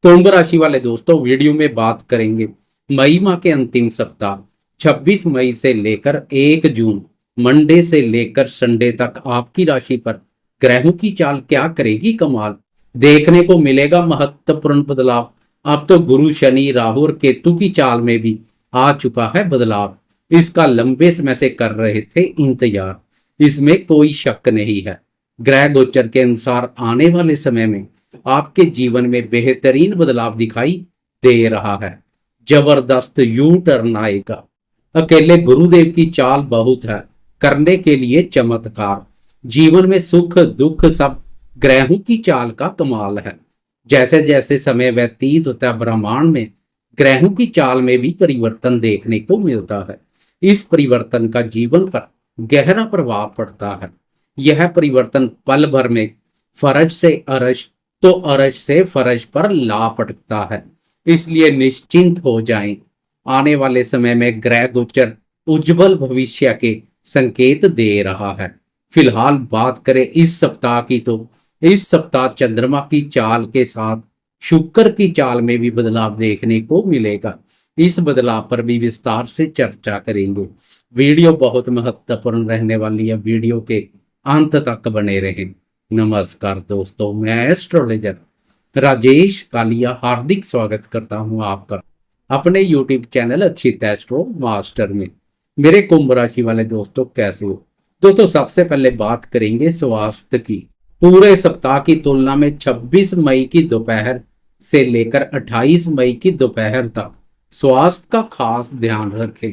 कुंभ राशि वाले दोस्तों, वीडियो में बात करेंगे मई माह के अंतिम सप्ताह 26 मई से लेकर 1 जून मंडे से लेकर संडे तक आपकी राशि पर ग्रहों की चाल क्या करेगी कमाल। देखने को मिलेगा महत्वपूर्ण बदलाव। अब तो गुरु शनि राहु और केतु की चाल में भी आ चुका है बदलाव। इसका लंबे समय से कर रहे थे इंतजार, इसमें कोई शक नहीं है। ग्रह गोचर के अनुसार आने वाले समय में आपके जीवन में बेहतरीन बदलाव दिखाई दे रहा है। जबरदस्त यू टर्न आएगा। अकेले गुरुदेव की चाल बहुत है करने के लिए चमत्कार। जीवन में सुख दुख सब ग्रहों की चाल का कमाल है। जैसे जैसे समय व्यतीत होता है, ब्रह्मांड में ग्रहों की चाल में भी परिवर्तन देखने को मिलता है। इस परिवर्तन का जीवन पर गहरा प्रभाव पड़ता है। यह परिवर्तन पल भर में फर्ज से अरज तो अरज से फर्ज पर ला पड़ता है। इसलिए निश्चिंत हो जाएं। आने वाले समय में ग्रह गोचर उज्जवल भविष्य के संकेत दे रहा है। फिलहाल बात करें इस सप्ताह की, तो इस सप्ताह चंद्रमा की चाल के साथ शुक्र की चाल में भी बदलाव देखने को मिलेगा। इस बदलाव पर भी विस्तार से चर्चा करेंगे। वीडियो बहुत महत्वपूर्ण रहने वाली है, वीडियो के अंत तक बने रहें। नमस्कार दोस्तों, मैं एस्ट्रोलॉजर राजेश कालिया हार्दिक स्वागत करता हूं आपका अपने YouTube चैनल अक्षित एस्ट्रो मास्टर में। मेरे कुंभ राशि वाले दोस्तों, कैसे हो दोस्तों? सबसे पहले बात करेंगे स्वास्थ्य की। पूरे सप्ताह की तुलना में 26 मई की दोपहर से लेकर 28 मई की दोपहर तक स्वास्थ्य का खास ध्यान रखें।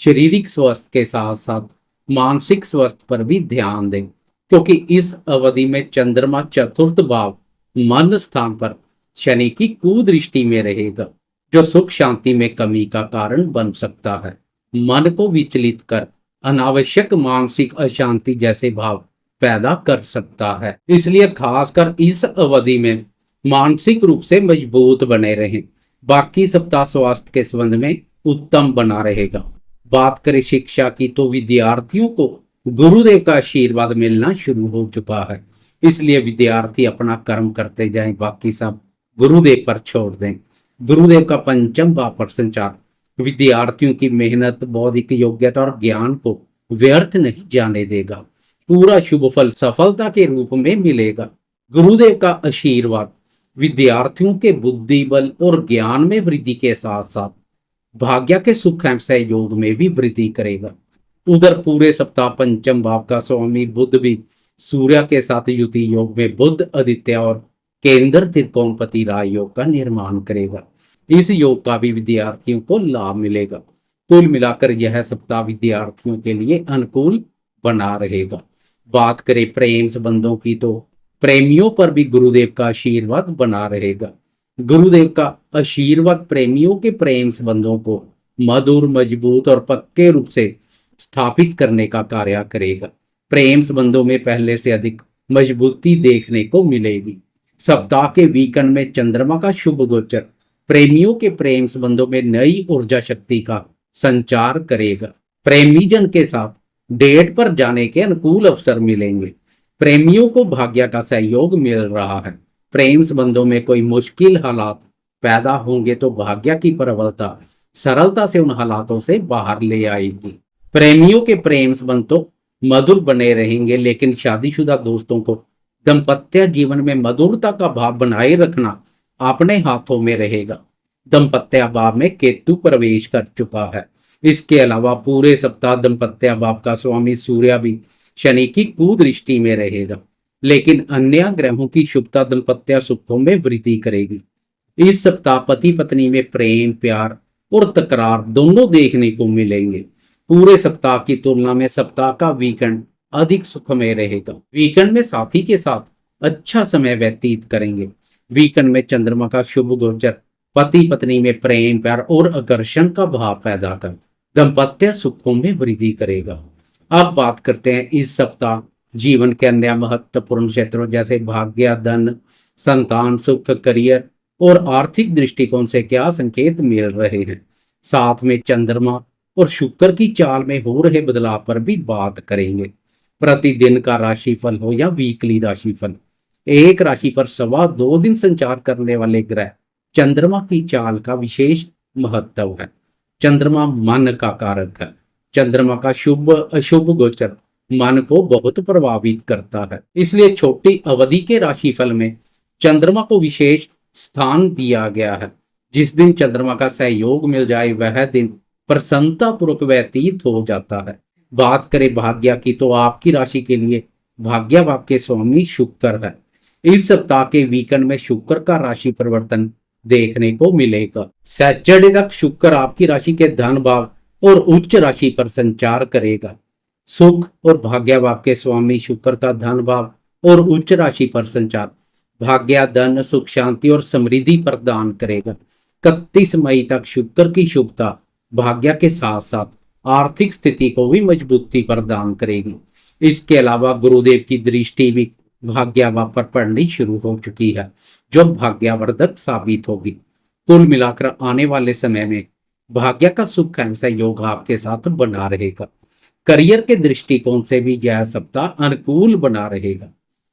शारीरिक स्वास्थ्य के साथ साथ मानसिक स्वास्थ्य पर भी ध्यान दें, क्योंकि इस अवधि में चंद्रमा चतुर्थ भाव मन स्थान पर शनि की कुदृष्टि में रहेगा, जो सुख शांति में कमी का कारण बन सकता है। मन को विचलित कर अनावश्यक मानसिक अशांति जैसे भाव पैदा कर सकता है। इसलिए खासकर इस अवधि में मानसिक रूप से मजबूत बने रहें। बाकी सप्ताह स्वास्थ्य के संबंध में उत्तम बना रहेगा। बात करें शिक्षा की, तो विद्यार्थियों को गुरुदेव का आशीर्वाद मिलना शुरू हो चुका है। इसलिए विद्यार्थी अपना कर्म करते जाएं, बाकी सब गुरुदेव पर छोड़ दें। गुरुदेव का पंचम भाव पर संचार विद्यार्थियों की मेहनत, बौद्धिक योग्यता और ज्ञान को व्यर्थ नहीं जाने देगा। पूरा शुभ फल सफलता के रूप में मिलेगा। गुरुदेव का आशीर्वाद विद्यार्थियों के बुद्धि बल और ज्ञान में वृद्धि के साथ साथ भाग्य के सुख एवं सहयोग में भी वृद्धि करेगा। उधर पूरे सप्ताह पंचम भाव का स्वामी बुध भी सूर्य के साथ युति योग में बुध आदित्य और केंद्र त्रिकोणपति राय योग का निर्माण करेगा। इस योग का भी विद्यार्थियों को लाभ मिलेगा। कुल मिलाकर यह सप्ताह विद्यार्थियों के लिए अनुकूल बना रहेगा। बात करें प्रेम संबंधों की, तो प्रेमियों पर भी गुरुदेव का आशीर्वाद बना रहेगा। गुरुदेव का आशीर्वाद प्रेमियों के प्रेम संबंधों को मधुर, मजबूत और पक्के रूप से स्थापित करने का कार्य करेगा। प्रेम संबंधों में पहले से अधिक मजबूती देखने को मिलेगी। सप्ताह के वीकेंड में चंद्रमा का शुभ गोचर प्रेमियों के प्रेम संबंधों में नई ऊर्जा शक्ति का संचार करेगा। प्रेमी जन के साथ डेट पर जाने के अनुकूल अवसर मिलेंगे। प्रेमियों को भाग्य का सहयोग मिल रहा है। प्रेम संबंधों में कोई मुश्किल हालात पैदा होंगे तो भाग्य की प्रबलता सरलता से उन हालातों से बाहर ले आएगी। प्रेमियों के प्रेम संबंध तो मधुर बने रहेंगे, लेकिन शादीशुदा दोस्तों को दाम्पत्य जीवन में मधुरता का भाव बनाए रखना अपने हाथों में रहेगा। दाम्पत्य भाव में केतु प्रवेश कर चुका है। इसके अलावा पूरे सप्ताह दाम्पत्य भाव का स्वामी सूर्य भी शनि की कुदृष्टि में रहेगा, लेकिन अन्य ग्रहों की शुभता दाम्पत्य सुखों में वृद्धि करेगी। इस सप्ताह पति पत्नी में प्रेम, प्यार और तकरार दोनों देखने को मिलेंगे। पूरे सप्ताह की तुलना में सप्ताह का वीकेंड अधिक सुखमय रहेगा। वीकेंड में साथी के साथ अच्छा समय व्यतीत करेंगे। वीकेंड में चंद्रमा का शुभ गोचर पति पत्नी में प्रेम, प्यार और आकर्षण का भाव पैदा कर दाम्पत्य सुखों में वृद्धि करेगा। अब बात करते हैं इस सप्ताह जीवन के अन्य महत्वपूर्ण क्षेत्रों जैसे भाग्य, धन, संतान, सुख, करियर और आर्थिक दृष्टिकोण से क्या संकेत मिल रहे हैं। साथ में चंद्रमा और शुक्र की चाल में हो रहे बदलाव पर भी बात करेंगे। प्रतिदिन का राशिफल हो या वीकली राशिफल, एक राशि पर 2.25 दिन संचार करने वाले ग्रह चंद्रमा की चाल का विशेष महत्व है। चंद्रमा मन का कारक है। चंद्रमा का शुभ अशुभ गोचर मन को बहुत प्रभावित करता है। इसलिए छोटी अवधि के राशिफल में चंद्रमा को विशेष स्थान दिया गया है। जिस दिन चंद्रमा का सहयोग मिल जाए वह दिन प्रसन्नता पूर्वक व्यतीत हो जाता है। बात करें भाग्य की तो आपकी राशि के लिए भाग्य भाव के स्वामी शुक्र है। इस सप्ताह के वीकेंड में शुक्र का राशि परिवर्तन देखने को मिलेगा। सैटरडे तक शुक्र आपकी राशि के धन भाव और उच्च राशि पर संचार करेगा। सुख और भाग्य भाव के स्वामी शुक्र का धन भाव और उच्च राशि पर संचार भाग्य, धन, सुख, शांति और समृद्धि प्रदान करेगा। 31 मई तक शुक्र की शुभता भाग्य के साथ साथ आर्थिक स्थिति को भी मजबूती प्रदान करेगी। इसके अलावा गुरुदेव की दृष्टि भी भाग्य भाव पर पड़नी शुरू हो चुकी है, जो भाग्यवर्धक साबित होगी। कुल मिलाकर आने वाले समय में भाग्य का सुख एवं सहयोग आपके साथ बना रहेगा। करियर के दृष्टिकोण से भी यह सप्ताह अनुकूल बना रहेगा।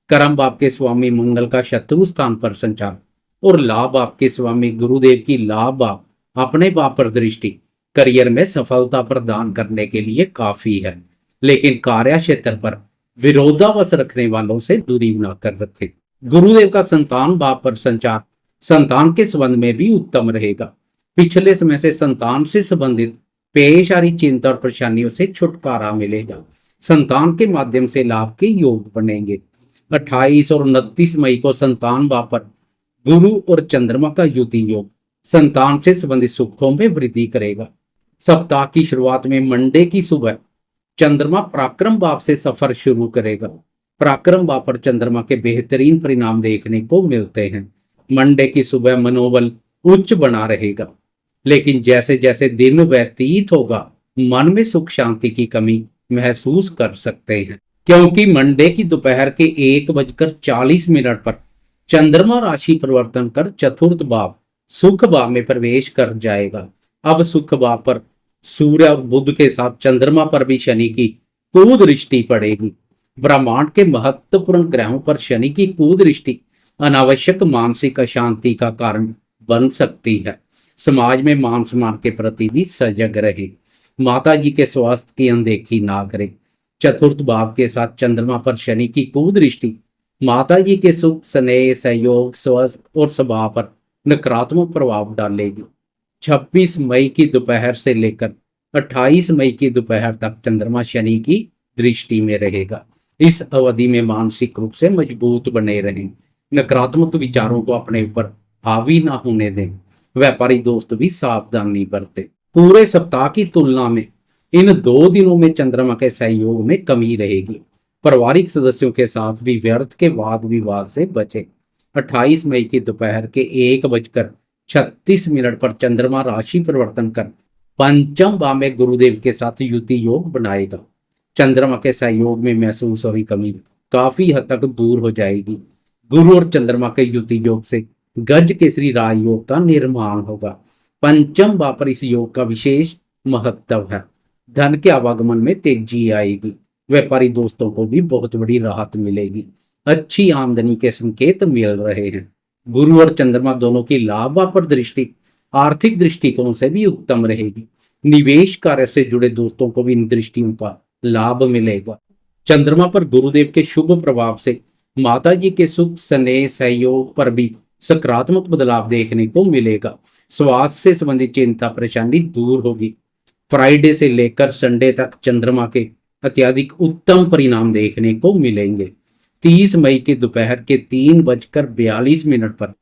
कर्म भाव के स्वामी मंगल का शत्रु स्थान पर संचार और लाभ भाव के स्वामी गुरुदेव की लाभ भाव अपने भाव पर दृष्टि करियर में सफलता प्रदान करने के लिए काफी है। लेकिन कार्य क्षेत्र पर विरोधाभास रखने वालों से दूरी बनाकर रखें। गुरुदेव का संतान भाव पर संचार संतान के संबंध में भी उत्तम रहेगा। पिछले समय से संतान से संबंधित पेश आ रही चिंता और परेशानियों से छुटकारा मिलेगा। संतान के माध्यम से लाभ के योग बनेंगे। 28 और 29 मई को संतान भाव पर गुरु और चंद्रमा का युति योग संतान से संबंधित सुखों में वृद्धि करेगा। सप्ताह की शुरुआत में मंडे की सुबह चंद्रमा पराक्रम भाव से सफर शुरू करेगा। पराक्रम भाव पर चंद्रमा के बेहतरीन परिणाम देखने को मिलते हैं। मंडे की सुबह मनोबल उच्च बना रहेगा, लेकिन जैसे जैसे दिन व्यतीत होगा मन में सुख शांति की कमी महसूस कर सकते हैं, क्योंकि मंडे की दोपहर के 1:40 पर चंद्रमा राशि परिवर्तन कर चतुर्थ भाव सुख भाव में प्रवेश कर जाएगा। अब सुख भाव पर सूर्य और बुध के साथ चंद्रमा पर भी शनि की कुदृष्टि पड़ेगी। ब्रह्मांड के महत्वपूर्ण ग्रहों पर शनि की कुदृष्टि अनावश्यक मानसिक अशांति का कारण बन सकती है। समाज में मान सम्मान के प्रति भी सजग रहे। माता जी के स्वास्थ्य की अनदेखी ना करें। चतुर्थ भाव के साथ चंद्रमा पर शनि की कुदृष्टि माता जी के सुख, स्नेह, सहयोग, स्वास्थ्य और स्वभाव पर नकारात्मक प्रभाव डालेगी। 26 मई की दोपहर से लेकर 28 मई की दोपहर तक चंद्रमा शनि की दृष्टि में रहेगा। इस अवधि में मानसिक रूप से मजबूत बने रहें। नकारात्मक विचारों को अपने ऊपर हावी ना होने दें। व्यापारी दोस्त भी सावधानी बरतें। पूरे सप्ताह की तुलना में इन 2 दिनों में चंद्रमा के सहयोग में कमी रहेगी। पारिवारिक सदस्यों के साथ भी व्यर्थ के वाद विवाद से बचें। 28 मई की दोपहर के 1:36 पर चंद्रमा राशि परिवर्तन कर पंचम भाव में गुरुदेव के साथ युति योग बनाएगा। चंद्रमा के सहयोग में महसूस हो रही कमी काफी हद तक दूर हो जाएगी। गुरु और चंद्रमा के युति योग से गज केसरी राजयोग का निर्माण होगा। पंचम भाव पर इस योग का विशेष महत्व है। धन के आवागमन में तेजी आएगी। व्यापारी दोस्तों को भी बहुत बड़ी राहत मिलेगी। अच्छी आमदनी के संकेत मिल रहे हैं। गुरु और चंद्रमा दोनों की लाभ पर दृष्टि आर्थिक दृष्टिकोण से भी उत्तम रहेगी। निवेश कार्य से जुड़े दोस्तों को भी इन दृष्टियों का लाभ मिलेगा। चंद्रमा पर गुरुदेव के शुभ प्रभाव से माता जी के सुख, स्नेह, सहयोग पर भी सकारात्मक बदलाव देखने को मिलेगा। स्वास्थ्य से संबंधित चिंता परेशानी दूर होगी। फ्राइडे से लेकर संडे तक चंद्रमा के अत्यधिक उत्तम परिणाम देखने को मिलेंगे। 30 मई के दोपहर के 3:42 पर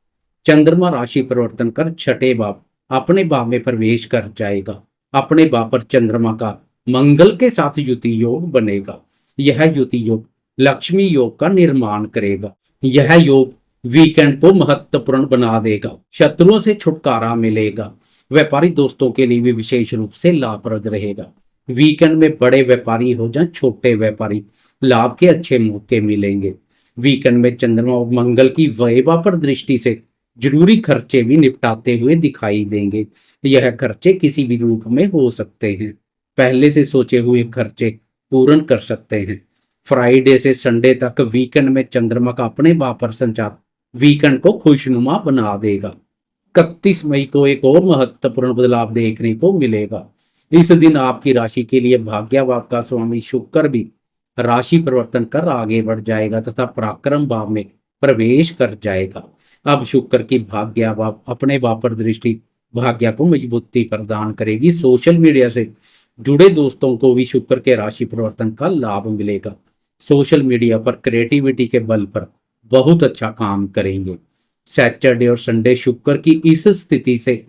चंद्रमा राशि परिवर्तन कर छठे भाव अपने भाव में प्रवेश कर जाएगा। अपने भाव पर चंद्रमा का मंगल के साथ युति योग बनेगा। यह युति योग लक्ष्मी योग का निर्माण करेगा। यह योग वीकेंड को महत्वपूर्ण बना देगा। शत्रुओं से छुटकारा मिलेगा। व्यापारी दोस्तों के लिए भी विशेष रूप से लाभप्रद रहेगा। वीकेंड में बड़े व्यापारी हो जाए छोटे व्यापारी, लाभ के अच्छे मौके मिलेंगे। वीकेंड में चंद्रमा और मंगल की वैभा पर दृष्टि से जरूरी खर्चे भी निपटाते हुए दिखाई देंगे। यह खर्चे किसी भी रूप में हो सकते हैं। पहले से सोचे हुए खर्चे पूर्ण कर सकते हैं। फ्राइडे से संडे तक वीकेंड में चंद्रमा का अपने भाव पर संचार वीकेंड को खुशनुमा बना देगा। 31 मई को एक और महत्वपूर्ण बदलाव देखने को मिलेगा। इस दिन आपकी राशि के लिए भाग्य भाव का स्वामी शुक्र भी राशि परिवर्तन कर आगे बढ़ जाएगा तथा पराक्रम भाव में प्रवेश कर जाएगा। अब शुक्र की भाग्य भाव अपने भाव पर दृष्टि भाग्य को मजबूती प्रदान करेगी। सोशल मीडिया से जुड़े दोस्तों को भी शुक्र के राशि परिवर्तन का लाभ मिलेगा। सोशल मीडिया पर क्रिएटिविटी के बल पर बहुत अच्छा काम करेंगे। सैटरडे और संडे शुक्र की इस स्थिति से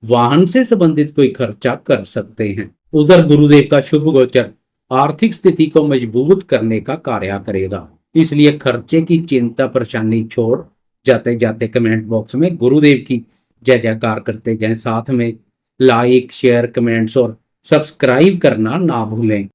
वाहन से संबंधित कोई खर्चा कर सकते हैं। उधर गुरुदेव का शुभ गोचर आर्थिक स्थिति को मजबूत करने का कार्य करेगा, इसलिए खर्चे की चिंता परेशानी छोड़ जाते जाते कमेंट बॉक्स में गुरुदेव की जय जयकार करते जाएं। साथ में लाइक शेयर कमेंट्स और सब्सक्राइब करना ना भूलें।